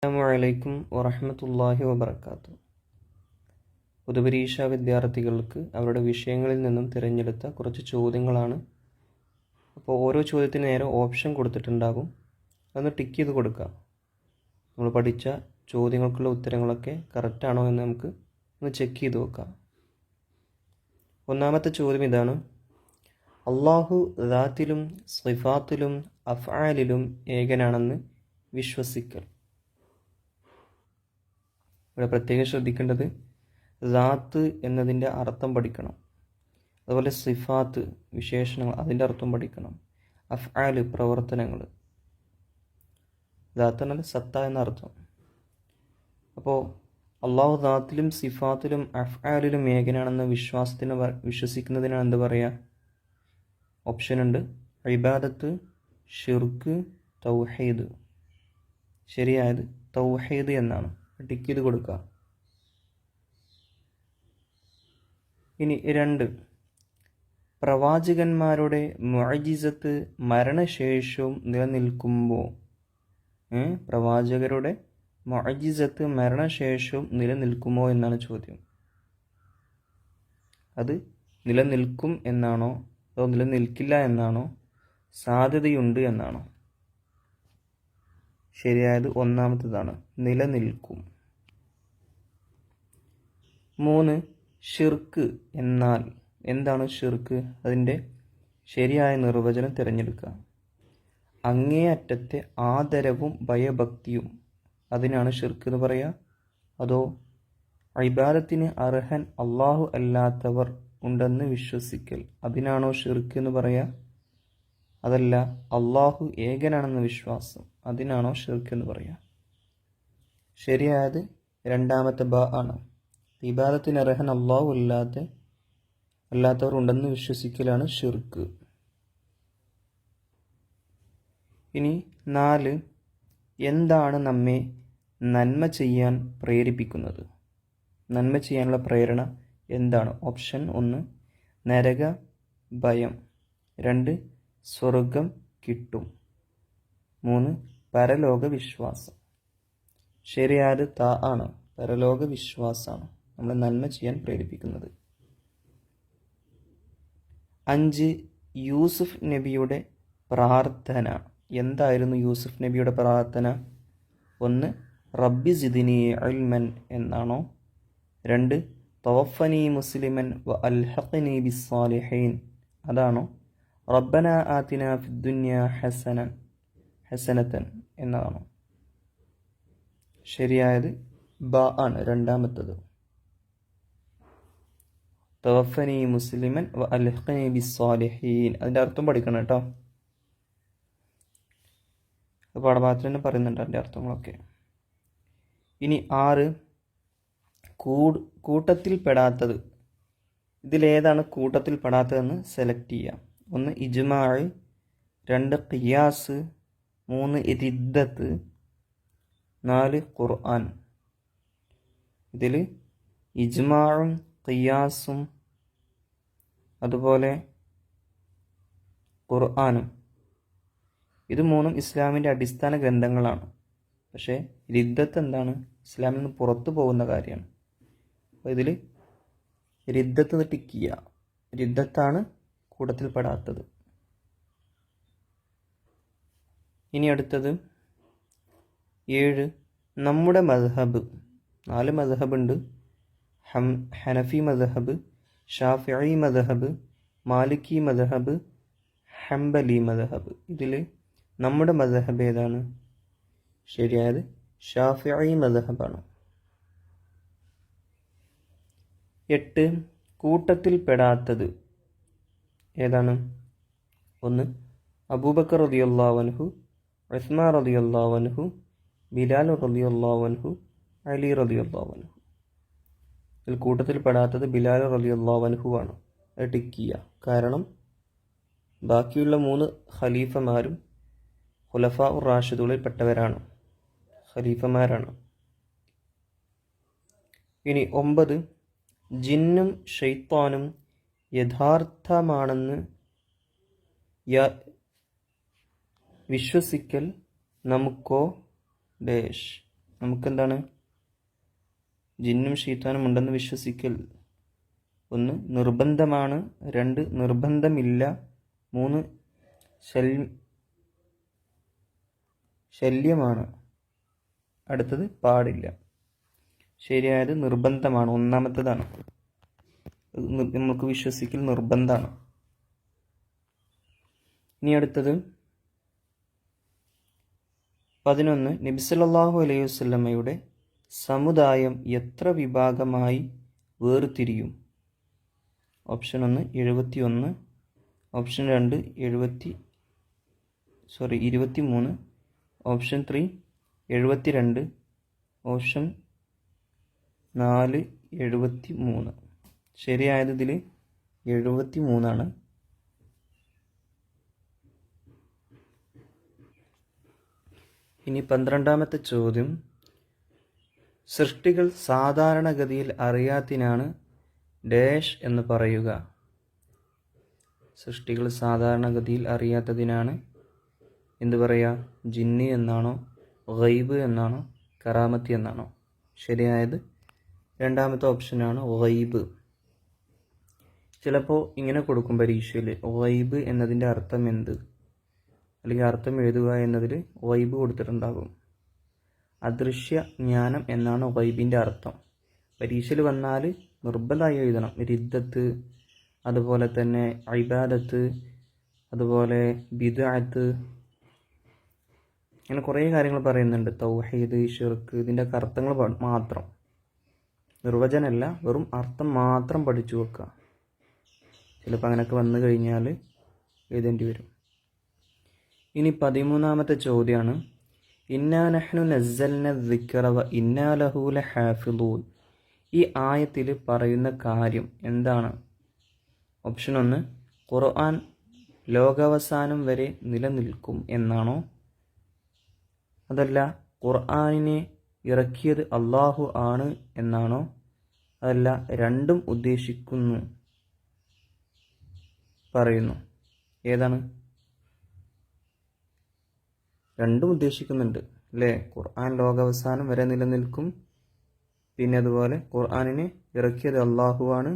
അസ്സലാമു വറഹ്മത്തുള്ളാഹി വബറകാതുഹു. പൊതുപരീക്ഷാ വിദ്യാർത്ഥികൾക്ക് അവരുടെ വിഷയങ്ങളിൽ നിന്നും തിരഞ്ഞെടുത്ത കുറച്ച് ചോദ്യങ്ങളാണ്. അപ്പോൾ ഓരോ ചോദ്യത്തിന് നേരെ ഓപ്ഷൻ കൊടുത്തിട്ടുണ്ടാകും, അതൊന്ന് ടിക്ക് ചെയ്ത് കൊടുക്കുക. നമ്മൾ പഠിച്ച ചോദ്യങ്ങൾക്കുള്ള ഉത്തരങ്ങളൊക്കെ കറക്റ്റാണോ എന്ന് നമുക്ക് ഒന്ന് ചെക്ക് ചെയ്ത് നോക്കാം. ഒന്നാമത്തെ ചോദ്യം ഇതാണ്: അള്ളാഹു ദാത്തിലും സിഫാത്തിലും അഫ്ആലിലും ഏകനാണെന്ന് വിശ്വസിക്കൽ. ഇവിടെ പ്രത്യേകം ശ്രദ്ധിക്കേണ്ടത് ദാത്ത് എന്നതിൻ്റെ അർത്ഥം പഠിക്കണം, അതുപോലെ സിഫാത്ത് വിശേഷണങ്ങൾ അതിൻ്റെ അർത്ഥം പഠിക്കണം, അഫ്ആൽ പ്രവർത്തനങ്ങൾ. ദാത്ത് എന്നാൽ സത്ത എന്ന അർത്ഥം. അപ്പോൾ അള്ളാഹു ദാത്തിലും സിഫാത്തിലും അഫ്ആലിലും ഏകനാണെന്ന വിശ്വസിക്കുന്നതിനാണ് എന്ത് പറയുക? ഓപ്ഷൻ ഉണ്ട്: ഇബാദത്ത്, ഷിർക്ക്, തൗഹീദ്. ശരിയായത് തൗഹീദ് എന്നാണ്. ടിക്ക് ചെയ്ത് കൊടുക്കുക. ഇനി 2, പ്രവാചകന്മാരുടെ മുഅ്ജിസത്ത് മരണശേഷവും നിലനിൽക്കുമ്പോൾ, പ്രവാചകരുടെ മുഅ്ജിസത്ത് മരണശേഷവും നിലനിൽക്കുമോ എന്നാണ് ചോദ്യം. അത് നിലനിൽക്കും എന്നാണോ അതോ നിലനിൽക്കില്ല എന്നാണോ, സാധ്യതയുണ്ട് എന്നാണോ? ശരിയായത് ഒന്നാമത്തേതാണ്, നിലനിൽക്കും. 3, ഷിർക്ക് എന്നാൽ എന്താണ് ഷിർക്ക്? അതിൻ്റെ ശരിയായ നിർവചനം തിരഞ്ഞെടുക്കുക. അങ്ങേയറ്റത്തെ ആദരവും ഭയഭക്തിയും, അതിനാണ് ഷിർക്ക് എന്ന് പറയുക. അതോ ഇബാദത്തിന് അർഹൻ അള്ളാഹു അല്ലാത്തവർ ഉണ്ടെന്ന് വിശ്വസിക്കൽ, അതിനാണോ ഷിർക്ക് എന്ന് പറയുക? അതല്ല, അള്ളാഹു ഏകനാണെന്ന വിശ്വാസം, അതിനാണോ ഷിർക്ക് എന്ന് പറയുക? ശരിയായത് രണ്ടാമത്തെ ബ ആണ്. ഇബാദത്തിന് അർഹൻ അള്ളാഹു അല്ലാത്തവർ ഉണ്ടെന്ന് വിശ്വസിക്കലാണ് ഷിർക്ക്. ഇനി 4, എന്താണ് നമ്മെ നന്മ ചെയ്യാൻ പ്രേരിപ്പിക്കുന്നത്? നന്മ ചെയ്യാനുള്ള പ്രേരണ എന്താണ്? ഓപ്ഷൻ 1 നരക ഭയം, 2 സ്വർഗം കിട്ടും, 3 പരലോക വിശ്വാസം. ശരിയായത് ത ആണ്, പരലോക വിശ്വാസമാണ് നമ്മളെ നന്മ ചെയ്യാൻ പ്രേരിപ്പിക്കുന്നത്. 5, യൂസുഫ് നബിയുടെ പ്രാർത്ഥന. എന്തായിരുന്നു യൂസുഫ് നബിയുടെ പ്രാർത്ഥന? 1 റബ്ബി സിദ്നി ഇൽമൻ എന്നാണോ, 2 തവഫനി മുസ്ലിമൻ വ അൽഹഖ്നി ബിസ്സാലിഹീൻ അതാണോ, റബ്ബന ആതിന ഫിദ്ദുനിയ ഹസനതൻ എന്നതാണോ? ശരിയായത് ബ ആണ്, രണ്ടാമത്തത്. തവഫനി മുസ്ലിമൻ വ അൽഹഖ്നി ബിസ്സാലിഹീൻ അതിൻ്റെ അർത്ഥം പഠിക്കണം കേട്ടോ. പാഠഭാഗത്തിൽ തന്നെ പറയുന്നുണ്ട് അതിൻ്റെ അർത്ഥങ്ങളൊക്കെ. ഇനി 6, കൂട്ടത്തിൽപ്പെടാത്തത്. ഇതിലേതാണ് കൂട്ടത്തിൽപ്പെടാത്തതെന്ന് സെലക്ട് ചെയ്യാം. 1 ഇജ്മാഅ്, 2 ഖിയാസ്, 3 റിദ്ദത്ത്, 4 ഖുർആൻ. ഇതിൽ ഇജ്മാഉം ഖിയാസും അതുപോലെ ഖുർആനും, ഇത് 3 ഇസ്ലാമിൻ്റെ അടിസ്ഥാന ഗ്രന്ഥങ്ങളാണ്. പക്ഷേ റിദ്ദത്ത് എന്താണ്? ഇസ്ലാമിൽ നിന്ന് പുറത്തു പോകുന്ന കാര്യമാണ്. അപ്പോൾ ഇതിൽ റിദ്ദത്ത് ടിക്ക് ചെയ്യുക. റിദ്ദത്താണ് കൂട്ടത്തിൽപ്പെടാത്തത്. ഇനി അടുത്തത് 7, നമ്മുടെ മദ്ഹബ്. 4 മദ്ഹബ് ഉണ്ട്: ഹനഫി മദ്ഹബ്, ഷാഫിഈ മദ്ഹബ്, മാലിക്കി മദ്ഹബ്, ഹംബലി മദ്ഹബ്. ഇതിൽ നമ്മുടെ മദ്ഹബ് ഏതാണ്? ശരിയായത് ഷാഫിഈ മദ്ഹബാണ്. 8, കൂട്ടത്തിൽപ്പെടാത്തത് ഏതാണ്? 1 അബൂബക്കർ റളിയല്ലാഹു അൻഹു, ഉസ്മാൻ റളിയല്ലാഹു അൻഹു, ബിലാൽ റളിയല്ലാഹു അൻഹു, അലി റളിയല്ലാഹു അൻഹു. ഇതിൽ കൂട്ടത്തിൽപ്പെടാത്തത് ബിലാൽ റളിയല്ലാഹു അൻഹു ആണ്. അത് ടിക്ക് ചെയ്യുക. കാരണം ബാക്കിയുള്ള 3 ഖലീഫമാരും ഖുലഫാ ഉർ റാഷിദുകളിൽ പെട്ടവരാണ്, ഖലീഫമാരാണ്. ഇനി 9, ജിന്നും ഷൈത്താനും യഥാർത്ഥമാണെന്ന് വിശ്വസിക്കൽ നമുക്കോ ഡേഷ് നമുക്കെന്താണ്? ജിന്നും ഷെയ്ത്താനും ഉണ്ടെന്ന് വിശ്വസിക്കൽ 1 നിർബന്ധമാണ്, 2 നിർബന്ധമില്ല, 3 ശല്യമാണ്, അടുത്തത് പാടില്ല. ശരിയായത് നിർബന്ധമാണ്, ഒന്നാമത്തേതാണ്. നമുക്ക് വിശ്വസിക്കൽ നിർബന്ധമാണ്. ഇനി അടുത്തത് 11 നബി സല്ലല്ലാഹു അലൈഹി വസല്ലമയുടെ സമുദായം എത്ര വിഭാഗമായി വേർതിരിയും? Option 1 71, option 2 23, option 3 72, option 4 73. ശരിയായത് ഇതിൽ 73. ഇനി 12ാമത്തെ ചോദ്യം, സൃഷ്ടികൾ സാധാരണഗതിയിൽ അറിയാത്തിനാണ് ഡാഷ് എന്ന് പറയുക. സൃഷ്ടികൾ സാധാരണഗതിയിൽ അറിയാത്തതിനാണ് എന്ത് പറയുക? ജിന്ന് എന്നാണോ, ഗൈബ് എന്നാണോ, കറാമത്തി എന്നാണോ? ശരിയായത് 2ാമത്തെ ഓപ്ഷനാണ് ഗൈബ്. ചിലപ്പോൾ ഇങ്ങനെ കൊടുക്കും പരീക്ഷയിൽ, ഗൈബ് എന്നതിൻ്റെ അർത്ഥം എന്ത്, അല്ലെങ്കിൽ അർത്ഥം എഴുതുക എന്നതിൽ ഗൈബ് കൊടുത്തിട്ടുണ്ടാകും. അദൃശ്യ ജ്ഞാനം എന്നാണ് ഗൈബിൻ്റെ അർത്ഥം. പരീക്ഷയിൽ വന്നാൽ നിർബന്ധമായി എഴുതണം. റിദ്ദത്ത്, അതുപോലെ തന്നെ ഇബാദത്ത്, അതുപോലെ ബിദ്അത്ത്, അങ്ങനെ കുറേ കാര്യങ്ങൾ പറയുന്നുണ്ട്. തൗഹീദ്, ഷിർക്ക്, ഇതിൻ്റെ അർത്ഥങ്ങൾ മാത്രം, നിർവചനമല്ല, വെറും അർത്ഥം മാത്രം പഠിച്ചു വെക്കുക. ചിലപ്പോൾ അങ്ങനെയൊക്കെ വന്നു കഴിഞ്ഞാൽ എഴുതേണ്ടി വരും. ഇനി 13ാമത്തെ ചോദ്യമാണ്, ഇന്നാ നഹ്നു നസ്സൽന ദിക്റ വ ഇന്നാ ലഹു ലഹാഫിളൂൻ. ഈ ആയത്തിൽ പറയുന്ന കാര്യം എന്താണ്? ഓപ്ഷൻ 1 ഖുർആൻ ലോകാവസാനം വരെ നിലനിൽക്കും എന്നാണോ? അതല്ല ഖുർആനിനെ ഇറക്കിയത് അള്ളാഹു ആണ് എന്നാണോ? അതല്ല രണ്ടും ഉദ്ദേശിക്കുന്നു പറയുന്നു? ഏതാണ്? രണ്ടും ഉദ്ദേശിക്കുന്നുണ്ട് അല്ലേ? ഖുർആൻ ലോകാവസാനം വരെ നിലനിൽക്കും, പിന്നെ അതുപോലെ ഖുർആനിനെ ഇറക്കിയത് അള്ളാഹു ആണ്,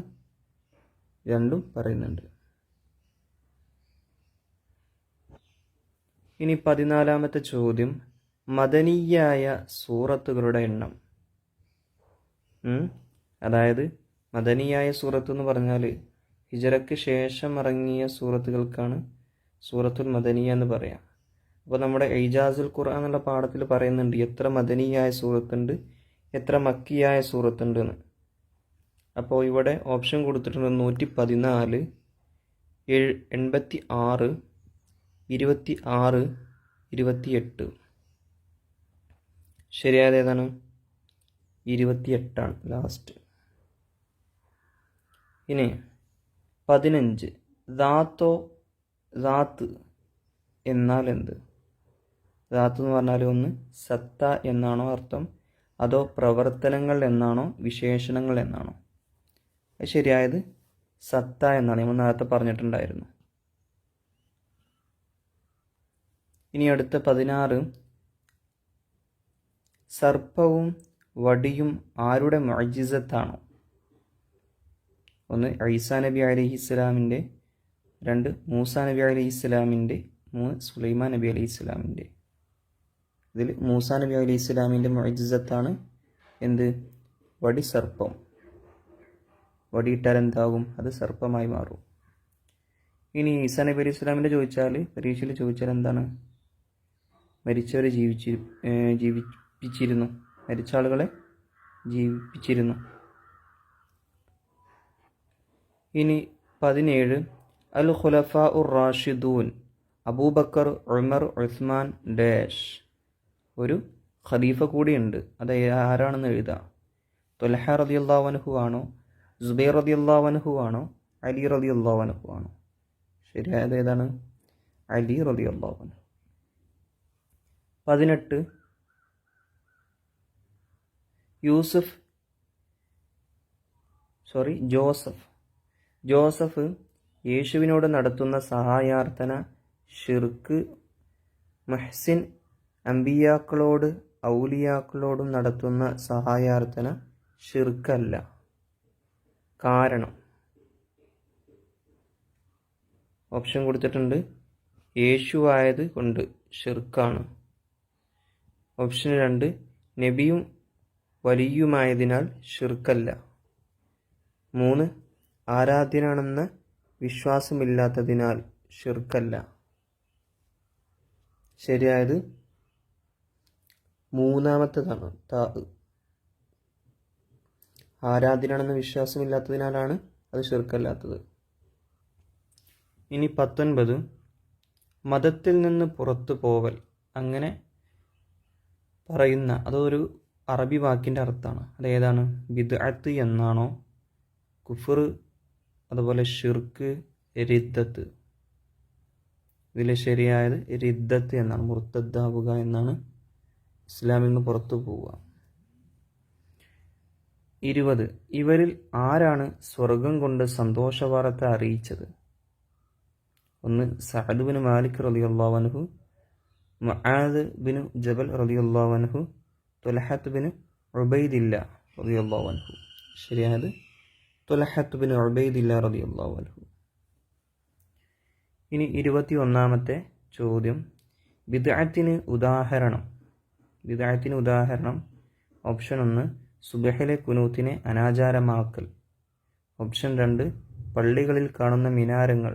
രണ്ടും പറയുന്നുണ്ട്. ഇനി 14ാമത്തെ ചോദ്യം, മദനിയായ സൂറത്തുകളുടെ എണ്ണം. അതായത് മദനിയായ സൂറത്ത് എന്ന് പറഞ്ഞാൽ ഹിജറയ്ക്ക് ശേഷം ഇറങ്ങിയ സൂറത്തുകൾക്കാണ് സൂറത്തുൽ മദനിയ എന്ന് പറയാം. അപ്പോൾ നമ്മുടെ ഇജാസുൽ ഖുർആൻ എന്നുള്ള പാഠത്തിൽ പറയുന്നുണ്ട് എത്ര മദനിയായ സൂറത്തുണ്ട്, എത്ര മക്കിയായ സൂറത്തുണ്ട് എന്ന്. അപ്പോൾ ഇവിടെ ഓപ്ഷൻ കൊടുത്തിട്ടുണ്ട് 114, 86, 26, 28. ശരിയായത് ഏതാണ്? 28 ലാസ്റ്റ്. ഇനി 15 ദാത്ത് എന്നാൽ എന്ത്? ദാത്ത് എന്ന് പറഞ്ഞാൽ ഒന്ന് സത്ത എന്നാണോ അർത്ഥം, അതോ പ്രവർത്തനങ്ങൾ എന്നാണോ, വിശേഷണങ്ങൾ എന്നാണോ? ശരിയായത് സത്ത എന്നാണ്, നമ്മൾ നേരത്തെ പറഞ്ഞിട്ടുണ്ടായിരുന്നു. ഇനി അടുത്ത 16, സർപ്പവും വടിയും ആരുടെ മുഅ്ജിസത്താണോ? 1 ഈസാ നബി അലൈഹിസ്സലാമിൻ്റെ, 2 മൂസാ നബി അലൈഹിസ്സലാമിൻ്റെ, 3 സുലൈമാൻ നബി അലൈഹിസ്സലാമിൻ്റെ. ഇതിൽ മൂസാ നബി അലൈഹിസ്സലാമിൻ്റെ മുഅ്ജിസത്താണ് എന്ത്? വടി, സർപ്പം. വടിയിട്ടാൽ എന്താകും? അത് സർപ്പമായി മാറും. ഇനി ഈസാ നബി അലൈഹിസ്സലാമിൻ്റെ പരീക്ഷയിൽ ചോദിച്ചാൽ എന്താണ്? മരിച്ചവരെ ജീവിപ്പിച്ചിരുന്നു, മരിച്ച ആളുകളെ ജീവിപ്പിച്ചിരുന്നു. ഇനി 17, അൽ ഖുലഫാ ഉർ റാഷിദൂൻ അബൂബക്കർ, ഉമർ, ഉസ്മാൻ ഡാഷ്. ഒരു ഖലീഫ കൂടിയുണ്ട്, അത് ആരാണെന്ന് എഴുതാം. ത്വൽഹ റളിയല്ലാഹു അൻഹു ആണോ, സുബൈർ റളിയല്ലാഹു അൻഹു ആണോ, അലി റളിയല്ലാഹു അൻഹു ആണോ? ശരിയായത് ഏതാണ്? അലി റളിയല്ലാഹു അൻഹു. 18, ജോസഫ് യേശുവിനോട് നടത്തുന്ന സഹായാർത്ഥന ഷിർക്ക്, മുഹ്സിൻ അമ്പിയാക്കളോട് ഔലിയാക്കളോടും നടത്തുന്ന സഹായാർത്ഥന ഷിർക്കല്ല. കാരണം ഓപ്ഷൻ കൊടുത്തിട്ടുണ്ട്. യേശുവായത് കൊണ്ട് ഷിർക്കാണ്. ഓപ്ഷൻ 2 നബിയും വലിയുമായതിനാൽ ഷിർക്കല്ല. 3 ആരാധ്യനാണെന്ന വിശ്വാസമില്ലാത്തതിനാൽ ഷിർക്കല്ല. ശരിയായത് മൂന്നാമത്തേതാണ്. ആരാധ്യനാണെന്ന വിശ്വാസമില്ലാത്തതിനാലാണ് അത് ഷിർക്കല്ലാത്തത്. ഇനി 19 മതത്തിൽ നിന്ന് പുറത്തു പോവൽ. അങ്ങനെ പറയുന്ന അതൊരു അറബി വാക്കിൻ്റെ അർത്ഥമാണ്. അതേതാണ്? ബിദ്അത്ത് എന്നാണോ, കുഫർ, അതുപോലെ ഷിർക്ക്, റിദ്ദത്ത്? ഇതിൽ ശരിയായത് റിദ്ദത്ത് എന്നാണ്. മുർത്തദ്ദാവുക എന്നാണ്, ഇസ്ലാമിൽ നിന്ന് പുറത്തു പോവുക. 20 ഇവരിൽ ആരാണ് സ്വർഗം കൊണ്ട് സന്തോഷവാർത്ത അറിയിച്ചത്? 1 സഅദ് ബിൻ മാലിക് റളിയല്ലാഹു അൻഹു, മുആദ് ബിൻ ജബൽ റളിയല്ലാഹു അൻഹു, തുൽഹത്ത് ബിൻ ഉബൈദില്ല റളിയല്ലാഹു അൻഹു. ശരിയായത് തുൽഹത്ത് ബിൻ ഉബൈദില്ല റളിയല്ലാഹു അൻഹു. ഇനി 21ാമത്തെ ചോദ്യം, ബിദ്അത്തിന് ഉദാഹരണം. ബിദ്അത്തിന് ഉദാഹരണം. ഓപ്ഷൻ 1 സുബ്ഹിലെ കുനൂത്തിനെ അനാചാരമാക്കൽ. ഓപ്ഷൻ 2 പള്ളികളിൽ കാണുന്ന മിനാരങ്ങൾ.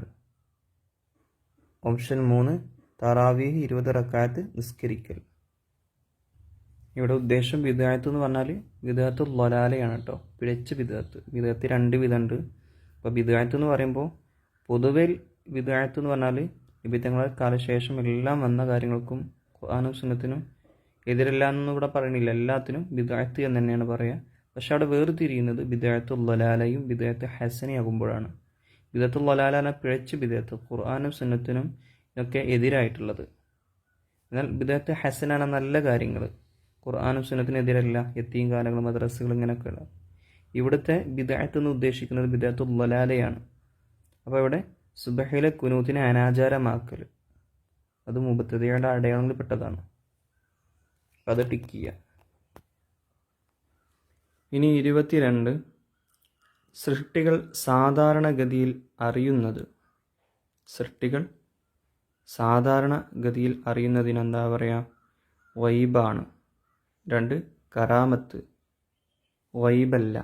ഓപ്ഷൻ 3 തറാവീഹ് 20 റക്അത്ത് നിസ്കരിക്കൽ. ഇവിടെ ഉദ്ദേശം ബിദ്അത്ത് എന്ന് പറഞ്ഞാൽ ബിദ്അത്തുൽ ളലാലയാണ് കേട്ടോ. പിഴച്ച ബിദ്അത്ത്. ബിദ്അത്ത് 2 വിധമുണ്ട്. അപ്പോൾ ബിദ്അത്ത് എന്ന് പറയുമ്പോൾ പൊതുവെ ബിദ്അത്ത് എന്ന് പറഞ്ഞാൽ നബിതങ്ങളുടെ കാലശേഷം എല്ലാം വന്ന കാര്യങ്ങൾക്കും ഖുർആനും സുന്നത്തിനും എതിരല്ല എന്നൊന്നും ഇവിടെ പറയണില്ല. എല്ലാത്തിനും ബിദ്അത്ത് എന്ന് തന്നെയാണ് പറയുക. പക്ഷെ അവിടെ വേർതിരിയുന്നത് ബിദ്അത്തുൽ ളലാലയും ബിദ്അത്ത് ഹസനയാകുമ്പോഴാണ്. ബിദ്അത്തുൽ ളലാല എന്ന പിഴച്ച ബിദ്അത്ത് ഖുർആനും സുന്നത്തിനും ഇതൊക്കെ എതിരായിട്ടുള്ളത്. എന്നാൽ ബിദ്അത്ത് ഹസന എന്ന നല്ല കാര്യങ്ങൾ ഖുർആനും സുന്നത്തിനും എതിരല്ല. യത്തീം കാലങ്ങൾ, മദ്രസകൾ, ഇങ്ങനെയൊക്കെയുള്ള. ഇവിടുത്തെ ബിദ്അത്ത് എന്ന് ഉദ്ദേശിക്കുന്നത് ബിദ്അത്തുൽ ളലാലയാണ്. അപ്പോൾ ഇവിടെ സുബ്ഹിലെ കുനൂത്തിനെ അനാചാരമാക്കൽ അത് മുബത്തദിയുടെ അടയാളങ്ങളിൽ പെട്ടതാണ്. അത് ടിക്ക് ചെയ്യുക. ഇനി 22 സൃഷ്ടികൾ സാധാരണഗതിയിൽ അറിയുന്നത്. സൃഷ്ടികൾ സാധാരണഗതിയിൽ അറിയുന്നതിനെന്താ പറയുക? ഗൈബാണ്. 2 കറാമത്ത്. ഗൈബല്ല.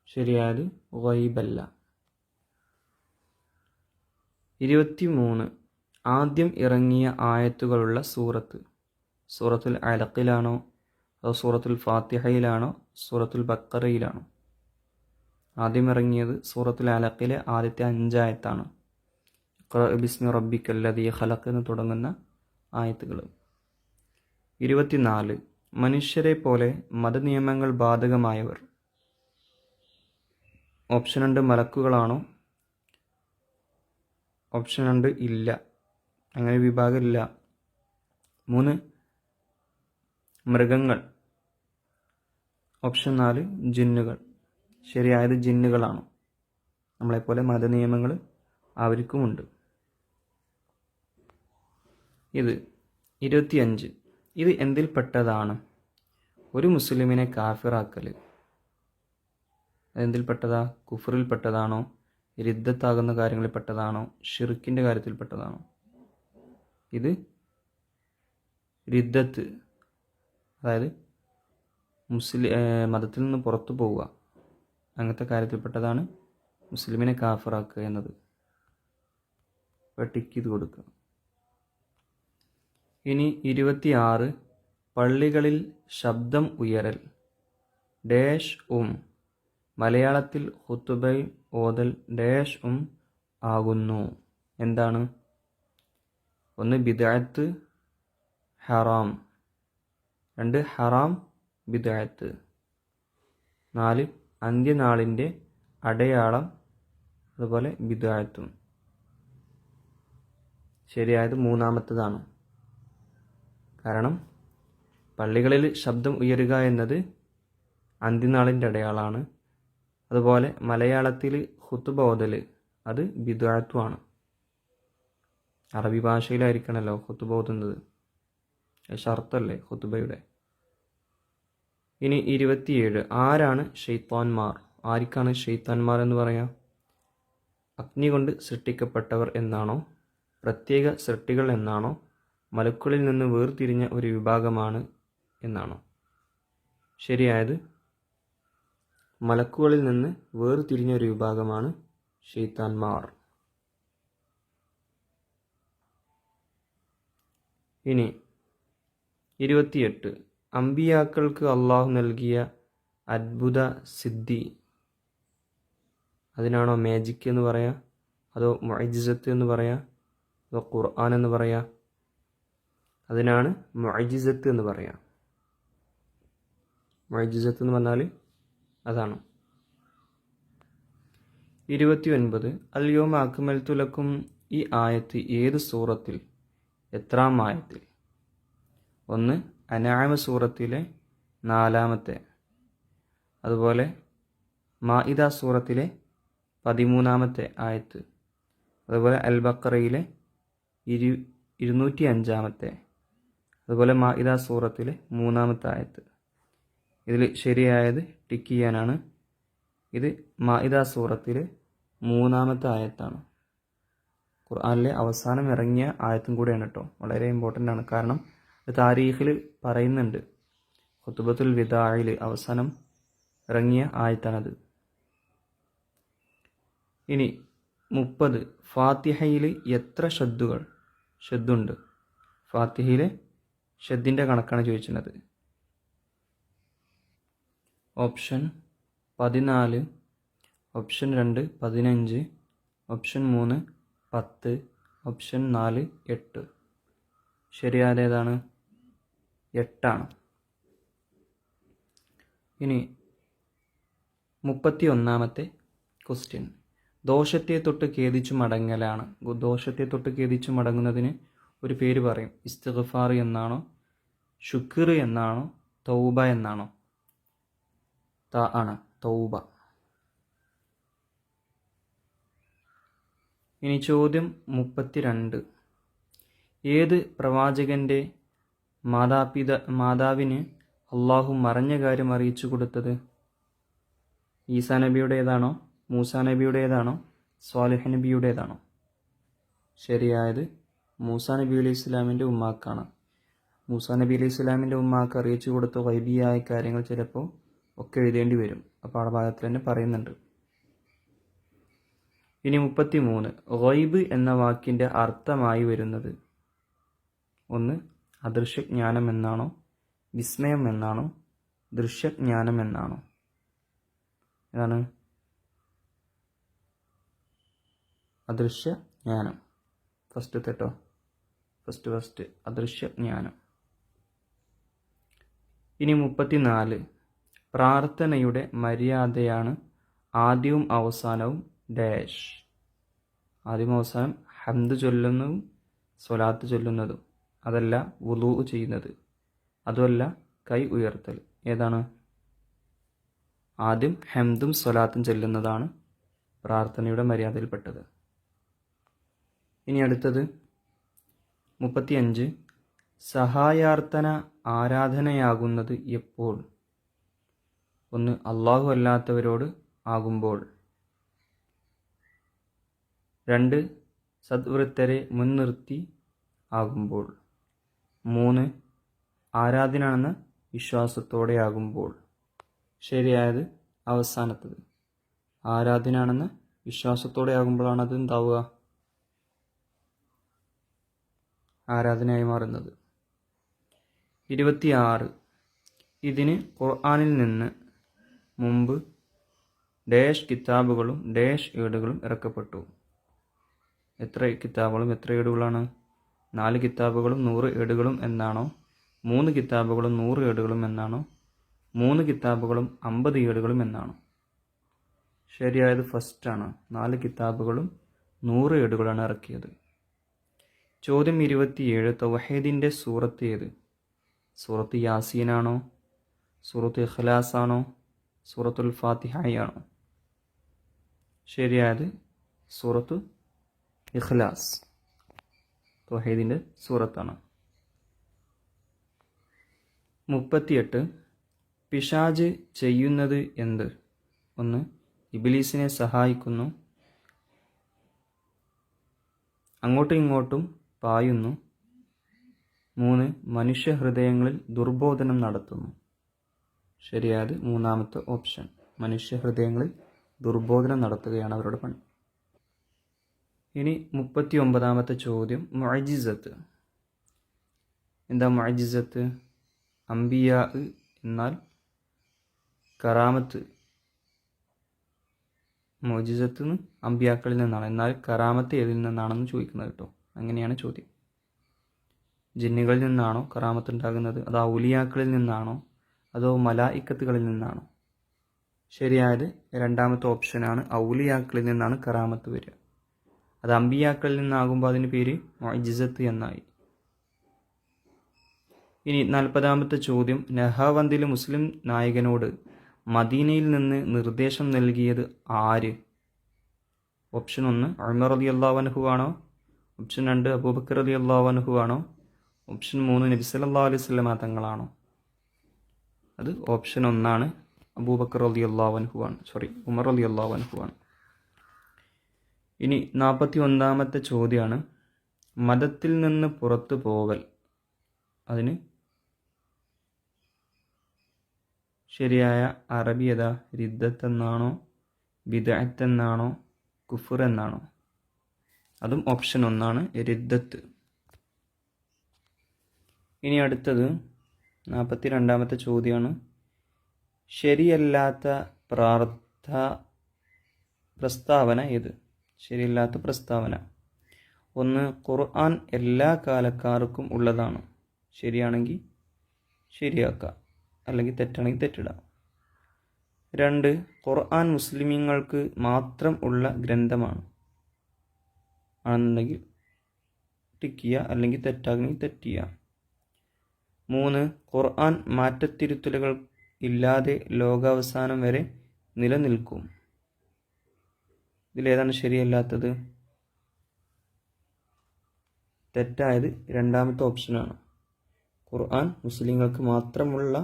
ശരിയായത് ഗൈബല്ല. 23 ആദ്യം ഇറങ്ങിയ ആയത്തുകളുള്ള സൂറത്ത്. സൂറത്തുൽ അലഖിലാണോ, അതോ സൂറത്തുൽ ഫാത്തിഹയിലാണോ, സൂറത്തുൽ ബഖറയിലാണോ? ആദ്യം ഇറങ്ങിയത് സൂറത്തുൽ അലഖിലെ ആദ്യത്തെ 5 ആയത്താണ്. ഇഖ്റ ബിസ്മി റബ്ബിക്കല്ലദീ ഖലഖ് എന്ന് തുടങ്ങുന്ന ആയത്തുകൾ. 24 മനുഷ്യരെ പോലെ മതനിയമങ്ങൾ ബാധകമായവർ. ഓപ്ഷൻ 2 മലക്കുകളാണോ? ഓപ്ഷൻ 2 ഇല്ല, അങ്ങനെ വിഭാഗം ഇല്ല. 3 മൃഗങ്ങൾ. ഓപ്ഷൻ 4 ജിന്നുകൾ. ശരിയായത് ജിന്നുകളാണ്. നമ്മളെപ്പോലെ മതനിയമങ്ങൾ അവർക്കുമുണ്ട്. ഇത് 25 ഇത് എന്തിൽപ്പെട്ടതാണ്? ഒരു മുസ്ലിമിനെ കാഫിറാക്കൽ. അതെന്തിൽപ്പെട്ടതാ? കുഫറിൽപ്പെട്ടതാണോ, റിദ്ദത്താകുന്ന കാര്യങ്ങളിൽപ്പെട്ടതാണോ, ഷിർക്കിൻ്റെ കാര്യത്തിൽപ്പെട്ടതാണോ? ഇത് റിദ്ദത്ത്, അതായത് മതത്തിൽ നിന്ന് പുറത്തു പോവുക, അങ്ങനത്തെ കാര്യത്തിൽപ്പെട്ടതാണ് മുസ്ലിമിനെ കാഫിറാക്കുക എന്നത്. ടിക്ക് ചെയ്ത് കൊടുക്കുക. ഇനി 26 പള്ളികളിൽ ശബ്ദം ഉയരൽ ഡാഷ് മലയാളത്തിൽ ഖുതുബ ഓതൽ ഡാഷ് ആകുന്നു. എന്താണ്? 1 ബിദ്അത്ത് ഹറാം. 2 ഹറാം ബിദ്അത്ത്. 4 അന്ത്യനാളിൻ്റെ അടയാളം, അതുപോലെ ബിദ്അത്തും. ശരിയായത് മൂന്നാമത്തേതാണ്. കാരണം പള്ളികളിൽ ശബ്ദം ഉയരുക എന്നത് അന്ത്യനാളിൻ്റെ അടയാളമാണ്. അതുപോലെ മലയാളത്തിൽ ഖുതുബ ഓതൽ അത് ബിദ്അത്തുമാണ്. അറബി ഭാഷയിലായിരിക്കണമല്ലോ ഖുതുബ ഓതുന്നത്. ഷർത്തല്ലേ ഖുതുബയുടെ. ഇനി 27, ആരാണ് ഷെയ്ത്താൻമാർ? ആർക്കാണ് ഷെയ്ത്താൻമാർ എന്ന് പറയാം? അഗ്നി കൊണ്ട് സൃഷ്ടിക്കപ്പെട്ടവർ എന്നാണോ, പ്രത്യേക സൃഷ്ടികൾ എന്നാണോ, മലക്കുകളിൽ നിന്ന് വേർതിരിഞ്ഞ ഒരു വിഭാഗമാണ് എന്നാണോ? ശരിയായത് മലക്കുകളിൽ നിന്ന് വേർതിരിഞ്ഞ ഒരു വിഭാഗമാണ് ഷെയ്ത്താൻമാർ. ഇനി 28, അമ്പിയാക്കൾക്ക് അള്ളാഹു നൽകിയ അത്ഭുത സിദ്ധി, അതിനാണോ മാജിക് എന്ന് പറയാം, അതോ മുഅ്ജിസത്ത് എന്ന് പറയാം, അതോ ഖുർആൻ എന്ന് പറയാം? അതിനാണ് മുഅ്ജിസത്ത് എന്ന് പറയാം. മുഅ്ജിസത്ത് എന്ന് പറഞ്ഞാൽ അതാണ്. 29, അൽ യൗമ അക്മൽതു ലക്കും, ഈ ആയത്ത് ഏത് സൂറത്തിൽ, എത്രാം ആയത്തിൽ? 1 അൻആം സൂറത്തിലെ 4-ാമത്തെ, അതുപോലെ മാഇദ സൂറത്തിലെ 13-ാമത്തെ ആയത്ത്, അതുപോലെ അൽ ബഖറയിലെ 205-ാമത്തെ, അതുപോലെ മാഇദ സൂറത്തിലെ 3-ാമത്തെ ആയത്ത്. ഇതിൽ ശരിയായത് ടിക്ക് ചെയ്യാനാണ്. ഇത് മാഇദ സൂറത്തിലെ 3-ാമത്തെ ആയത്താണ്. ഖുർആനിലെ അവസാനം ഇറങ്ങിയ ആയത്തും കൂടെയാണ് കേട്ടോ. വളരെ ഇമ്പോർട്ടൻ്റ് ആണ്. കാരണം താരീഖിൽ പറയുന്നുണ്ട്, ഖുതുബത്തുൽ വിദാഇൽ അവസാനം ഇറങ്ങിയ ആയത്താണത്. ഇനി 30, ഫാത്തിഹയിൽ എത്ര ഷദ്ദുണ്ട്? ഫാത്തിഹയിലെ ഷദ്ദിൻ്റെ കണക്കാണ് ചോദിച്ചിട്ടുള്ളത്. Option 14, option 2 15, option 3 10, option 4 8. ശരിയായത് ഏതാണ്? 8 ഇനി 31-ാമത്തെ ക്വസ്റ്റ്യൻ, ദോഷത്തെ തൊട്ട് ഖേദിച്ചു മടങ്ങലാണ്. ദോഷത്തെ തൊട്ട് ഖേദിച്ചു മടങ്ങുന്നതിന് ഒരു പേര് പറയും. ഇസ്തിഗ്ഫാർ എന്നാണോ, ശുക്ർ എന്നാണോ, തൗബ എന്നാണോ? ആണ് തൗബ. ഇനി ചോദ്യം 32, ഏത് പ്രവാചകന്റെ മാതാവിന് അള്ളാഹു മറഞ്ഞ കാര്യം അറിയിച്ചു കൊടുത്തത്? ഈസാ നബിയുടേതാണോ, മൂസാ നബിയുടേതാണോ, സ്വാലിഹ് നബിയുടേതാണോ? ശരിയായത് മൂസാ നബി അലൈഹി ഇസ്ലാമിൻ്റെ ഉമ്മാക്കാണ്. മൂസാ നബി അലൈഹി ഇസ്ലാമിൻ്റെ ഉമ്മാക്ക് അറിയിച്ചു കൊടുത്ത ഗൈബിയായ കാര്യങ്ങൾ ചിലപ്പോൾ ഒക്കെ എഴുതേണ്ടി വരും. അപ്പോൾ ആ ഭാഗത്തിൽ തന്നെ പറയുന്നുണ്ട്. ഇനി 33, ഗൈബ് എന്ന വാക്കിൻ്റെ അർത്ഥമായി വരുന്നത്? 1 അദൃശ്യജ്ഞാനം എന്നാണോ, വിസ്മയം എന്നാണോ, ദൃശ്യജ്ഞാനം എന്നാണോ? ഏതാണ്? അദൃശ്യജ്ഞാനം. ഫസ്റ്റ് അദൃശ്യജ്ഞാനം. ഇനി 34, പ്രാർത്ഥനയുടെ മര്യാദയാണ് ആദ്യവും അവസാനവും ഡാഷ്. ആദ്യവും അവസാനം ഹംദ് ചൊല്ലുന്നതും സ്വലാത്ത് ചൊല്ലുന്നതും, അതല്ല വുളൂ ചെയ്യുന്നത്, അതുമല്ല കൈ ഉയർത്തൽ. ഏതാണ്? ആദ്യം ഹംദും സ്വലാത്തും ചൊല്ലുന്നതാണ് പ്രാർത്ഥനയുടെ മര്യാദയിൽപ്പെട്ടത്. ഇനി അടുത്തത് 35, സഹായാർത്ഥന ആരാധനയാകുന്നത് എപ്പോൾ? 1 അള്ളാഹു അല്ലാത്തവരോട് ആകുമ്പോൾ, 2 സദ്വൃത്തരെ മുൻനിർത്തി ആകുമ്പോൾ, 3 ആരാധനാണെന്ന വിശ്വാസത്തോടെ ആകുമ്പോൾ. ശരിയായത് അവസാനത്തത്. ആരാധനാണെന്ന വിശ്വാസത്തോടെ ആകുമ്പോഴാണ് അത് എന്താവുക? ആരാധനയായി മാറുന്നത്. 26, ഇതിന് ഖുർആനിൽ നിന്ന് മുമ്പ് ഡാഷ് കിതാബുകളും ഡാഷ് ഏടുകളും ഇറക്കപ്പെട്ടു. എത്ര കിതാബുകളും എത്ര ഏടുകളാണ്? 4 കിതാബുകളും 100 ഏടുകളും എന്നാണോ, 3 കിതാബുകളും 100 ഏടുകളും എന്നാണോ, 3 കിതാബുകളും 50 ഏടുകളും എന്നാണോ? ശരിയായത് ഫസ്റ്റാണ്. 4 കിതാബുകളും 100 ഏടുകളാണ് ഇറക്കിയത്. ചോദ്യം 27, തൗഹീദിൻ്റെ സൂറത്ത് ഏത്? സൂറത്ത് യാസീനാണോ, സൂറത്ത് ഇഖ്ലാസ് ആണോ, സൂറത്തുൽ ഫാത്തിഹയാണോ? ശരിയായത് സൂറത്ത് ഇഖ്ലാസ് തൗഹീദിൻ്റെ സൂറത്താണ്. 38. പിശാച് ചെയ്യുന്നത് എന്ത്? 1. ഇബ്ലീസിനെ സഹായിക്കുന്നു. അങ്ങോട്ടും ഇങ്ങോട്ടും പായുന്നു. 3. മനുഷ്യഹൃദയങ്ങളിൽ ദുർബോധനം നടത്തുന്നു. ശരിയായത് മൂന്നാമത്തെ ഓപ്ഷൻ. മനുഷ്യഹൃദയങ്ങളിൽ ദുർബോധനം നടത്തുകയാണ് അവരുടെ പണി. ഇനി 39ാമത്തെ ചോദ്യം, മുഅ്ജിസത്ത്. എന്താ മുഅ്ജിസത്ത്? അംബിയാ എന്നാൽ കറാമത്ത്. മുഅ്ജിസത്ത് അംബിയാക്കളിൽ നിന്നാണ്, എന്നാൽ കറാമത്ത് ഏതിൽ നിന്നാണെന്ന് ചോദിക്കുന്നത് കേട്ടോ. അങ്ങനെയാണ് ചോദ്യം. ജിന്നുകളിൽ നിന്നാണോ കറാമത്ത് ഉണ്ടാകുന്നത്, അതോ ഔലിയാക്കളിൽ നിന്നാണോ, അതോ മലായിക്കത്തുകളിൽ നിന്നാണോ? ശരിയായത് രണ്ടാമത്തെ ഓപ്ഷനാണ്. ഔലിയാക്കളിൽ നിന്നാണ് കറാമത്ത് വരിക. അത് അംബിയാക്കളിൽ നിന്നാകുമ്പോൾ അതിന് പേര് മുഅ്ജിസത്ത് എന്നായി. ഇനി 40ാമത്തെ ചോദ്യം, നഹാവന്തിലെ മുസ്ലിം നായകനോട് മദീനയിൽ നിന്ന് നിർദ്ദേശം നൽകിയത് ആര്? ഓപ്ഷൻ 1 ഉമർ റളിയല്ലാഹു അൻഹു ആണോ? ഓപ്ഷൻ 2 അബൂബക്കർ റളിയല്ലാഹു അൻഹു ആണോ? ഓപ്ഷൻ 3 നബി സല്ലല്ലാഹു അലൈഹി വസല്ലം തങ്ങളാണോ? അത് ഓപ്ഷൻ 1 ആണ്. അബൂബക്കർ റളിയല്ലാഹു അൻഹു ആണ്. ഉമർ റളിയല്ലാഹു അൻഹു ആണ്. ഇനി 41ാമത്തെ ചോദ്യമാണ്, മതത്തിൽ നിന്ന് പുറത്തു പോകൽ. അതിന് ശരിയായ അറബി ഏതാ? റിദ്ദത്ത് എന്നാണോ, ബിദ്അത്ത് എന്നാണോ, കുഫർ എന്നാണോ? അതും ഓപ്ഷൻ 1 ആണ്, റിദ്ദത്ത്. ഇനി അടുത്തത് 42ാമത്തെ ചോദ്യമാണ്, ശരിയല്ലാത്ത പ്രസ്താവന ഏത്? ശരിയല്ലാത്ത പ്രസ്താവന. 1. ഖുർആൻ എല്ലാ കാലക്കാർക്കും ഉള്ളതാണ്. ശരിയാണെങ്കിൽ ശരിയാക്കാം, അല്ലെങ്കിൽ തെറ്റാണെങ്കിൽ തെറ്റിടാം. 2. ഖുർആൻ മുസ്ലിമീങ്ങൾക്ക് മാത്രം ഉള്ള ഗ്രന്ഥമാണ്. ആണെന്നുണ്ടെങ്കിൽ ടിക്ക് ചെയ്യുക, അല്ലെങ്കിൽ തെറ്റാണെങ്കിൽ തെറ്റ് ചെയ്യുക. 3. ഖുർആൻ മാറ്റത്തിരുത്തലുകൾ ഇല്ലാതെ ലോകാവസാനം വരെ നിലനിൽക്കും. ഇതിലേതാണ് ശരിയല്ലാത്തത്? തെറ്റായത് രണ്ടാമത്തെ ഓപ്ഷനാണ്. ഖുർആൻ മുസ്ലിങ്ങൾക്ക് മാത്രമുള്ള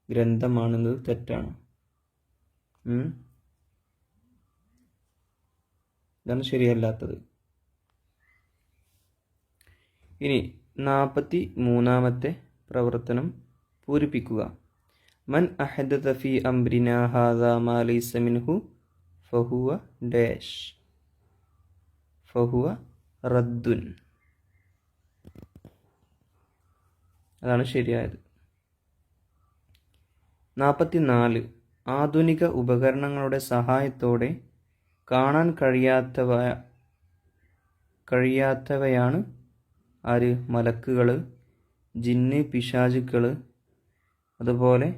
ഗ്രന്ഥമാണെന്നത് തെറ്റാണ്. ഇതാണ് ശരിയല്ലാത്തത്. ഇനി 43ാമത്തെ പ്രവർത്തനം പൂരിപ്പിക്കുക. മൻ അഹദത ഫീ അംരിനാ ഹാദാ മാ ലൈസ മിൻഹു ഫഹുവ ഡാഷ്. ഫഹുവ റദ്ദുൻ. അതാണ് ശരിയായത്. 44. ആധുനിക ഉപകരണങ്ങളുടെ സഹായത്തോടെ കാണാൻ കഴിയാത്തവയാണ് ആര്? മലക്കുകൾ, ജിന്ന്, പിശാചുക്കൾ, അതുപോലെ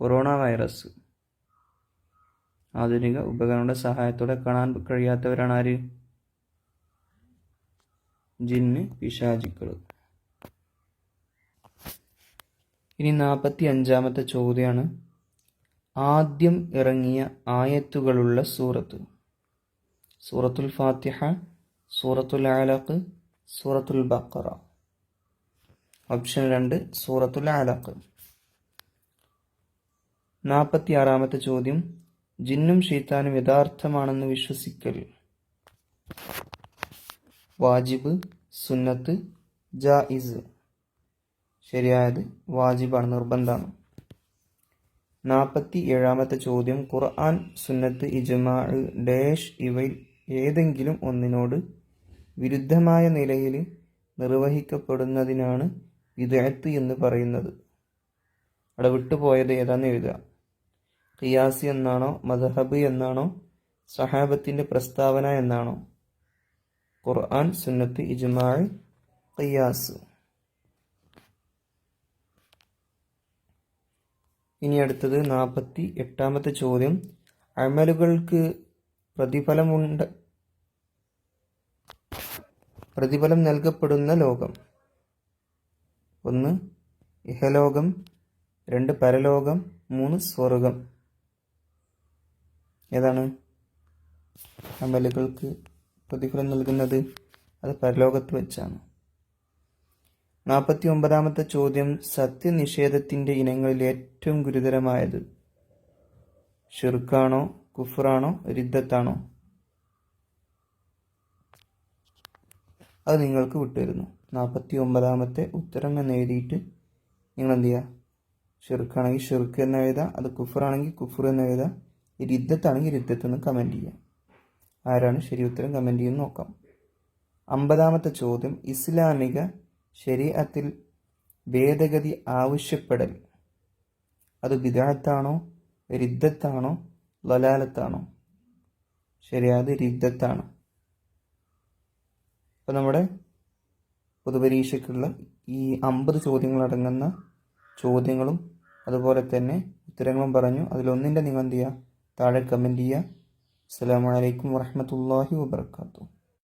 കൊറോണ വൈറസ്. ആധുനിക ഉപകരണങ്ങളുടെ സഹായത്തോടെ കാണാൻ കഴിയാത്തവരാണ് ആര്? ജിന്ന്, പിശാചുക്കൾ. ഇനി 45ാമത്തെ ചോദ്യമാണ്, ആദ്യം ഇറങ്ങിയ ആയത്തുകളുള്ള സൂറത്ത്. സൂറത്തുൽ ഫാത്തിഹ, സൂറത്തുൽ അലഖ്, സൂറത്തുൽ ബഖറ. ഓപ്ഷൻ 2 സൂറത്തുൽ അലഖ്. 46ാമത്തെ ചോദ്യം, ജിന്നും ഷെയ്ത്താനും യഥാർത്ഥമാണെന്ന് വിശ്വസിക്കൽ. വാജിബ്, സുന്നത്ത്, ജായിസ്. ശരിയായത് വാജിബാണ്, നിർബന്ധമാണ്. 47ാമത്തെ ചോദ്യം, ഖുർആൻ, സുന്നത്ത്, ഇജ്മാ ഡാഷ് ഇവയിൽ ഏതെങ്കിലും ഒന്നിനോട് വിരുദ്ധമായ നിലയിൽ നിർവഹിക്കപ്പെടുന്നതിനാണ് ബിദ്അത്ത് എന്ന് പറയുന്നത്. അവിടെ വിട്ടുപോയത് ഏതാന്ന് എഴുതുക. ഖിയാസ് എന്നാണോ, മദ്ഹബ് എന്നാണോ, സഹാബത്തിന്റെ പ്രസ്താവന എന്നാണോ? ഖുർആൻ, സുന്നത്ത്, ഇജ്മാ, ഖിയാസ്. ഇനി അടുത്തത് 48ാമത്തെ ചോദ്യം, അമലുകൾക്ക് പ്രതിഫലം നൽകപ്പെടുന്ന ലോകം. 1 ഇഹലോകം, 2 പരലോകം, 3 സ്വർഗം. ഏതാണ് അമലുകൾക്ക് പ്രതിഫലം നൽകുന്നത്? അത് പരലോകത്ത് വെച്ചാണ്. 49-ാമത്തെ ചോദ്യം, സത്യനിഷേധത്തിൻ്റെ ഇനങ്ങളിൽ ഏറ്റവും ഗുരുതരമായത് ഷിർക്കാണോ, കുഫ്റാണോ, റിദ്ദത്താണോ? അത് നിങ്ങൾക്ക് വിട്ടുതരുന്നു. 49-ാമത്തെ ഉത്തരം എന്ന് എഴുതിയിട്ട് നിങ്ങൾ എന്ത് ചെയ്യുക? ഷിർക്കാണെങ്കിൽ ഷിർക്ക് എന്ന് എഴുതുക, അത് കുഫറാണെങ്കിൽ കുഫർ എന്ന് എഴുതുക, റിദ്ദത്താണെങ്കിൽ റിദ്ദത്ത് എന്ന് കമൻറ്റ് ചെയ്യുക. ആരാണ് ശരി ഉത്തരം കമൻറ്റ് ചെയ്യുന്നത് നോക്കാം. 50-ാമത്തെ ചോദ്യം, ഇസ്ലാമിക ശരീഅത്തിൽ ഭേദഗതി ആവശ്യപ്പെടൽ അത് ബിദ്അത്താണോ, റിദ്ദത്താണോ, ളലാലത്താണോ? ശരിയായത് റിദ്ദത്താണ്. അപ്പോൾ നമ്മുടെ പൊതുപരീക്ഷയ്ക്കുള്ള ഈ 50 ചോദ്യങ്ങളടങ്ങുന്ന ചോദ്യങ്ങളും അതുപോലെ തന്നെ ഉത്തരങ്ങളും പറഞ്ഞു. അതിലൊന്നിൻ്റെ നിങ്ങൾ എന്ത് ചെയ്യുക? താഴെ കമൻറ്റ് ചെയ്യുക. അസ്സലാമു അലൈക്കും വറഹ്മത്തുള്ളാഹി വബറകാതുഹു.